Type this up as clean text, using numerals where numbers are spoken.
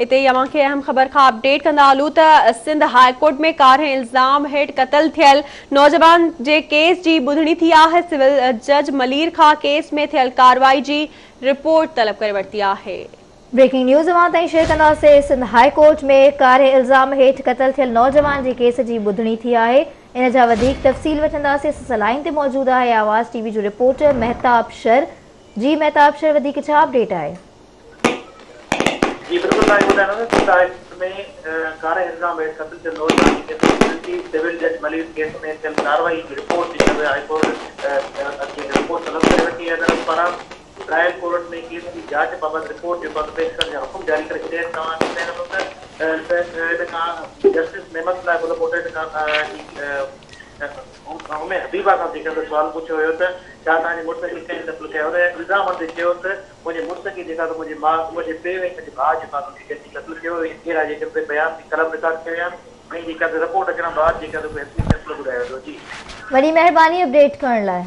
इते अवां खे अहम ख़बर खां अपडेट कंदा हलूं त सिंध हाई कोर्ट में कारहे इल्ज़ाम हेठ क़त्ल थियल नौजवान जे केस जी ॿुधणी थी आहे। सिविल जज मलीर खां केस में थियल कार्रवाई जी रिपोर्ट तलब करे वरिती आहे। ब्रेकिंग न्यूज़ अवां ताईं शेयर कंदासीं। सिंध हाई कोर्ट में कारहे इल्ज़ाम हेठ क़त्ल थियल नौजवान जे केस जी ॿुधणी थी आहे। इन जा वधीक तफ़सील वठंदासीं। लाइन ते मौजूद आहे आवाज़ टीवी जो रिपोर्टर महताब शर। जी महताब शर, वधीक छा अपडेट आहे? जी बिल्कुल में कारहे इल्ज़ाम हेठ क़त्ल थियल नौजवान जी सिविल जज मलीर केस में थियल कार्रवाई जी रिपोर्ट हाई कोर्ट रिपोर्ट तलब करे वरिती आहे। ट्रायल कोर्ट में केस की जांच बाबत रिपोर्ट जो पेश करण जा हुकुम जारी करे छॾिया आहिनि। जस्टिस नेमत लाइ उमे हबीबा खां जेका सवाल पुछियो हुयो त छा तव्हांजे मुड़ुस खे कंहिं क़त्ल कयो? हुन इल्ज़ाम ते चयो त मुंहिंजे मुड़ुस खे जेका मुंहिंजे माउ मुंहिंजे पीउ ऐं मुंहिंजे भाउ जेका कंहिं क़त्ल कयो कहिड़ा जेके बयान कलम रिकॉर्ड कया आहिनि ऐं जेका रिपोर्ट अचण बाद जेका फैसलो ॿुधायो। जी वॾी महिरबानी अपडेट करण लाइ।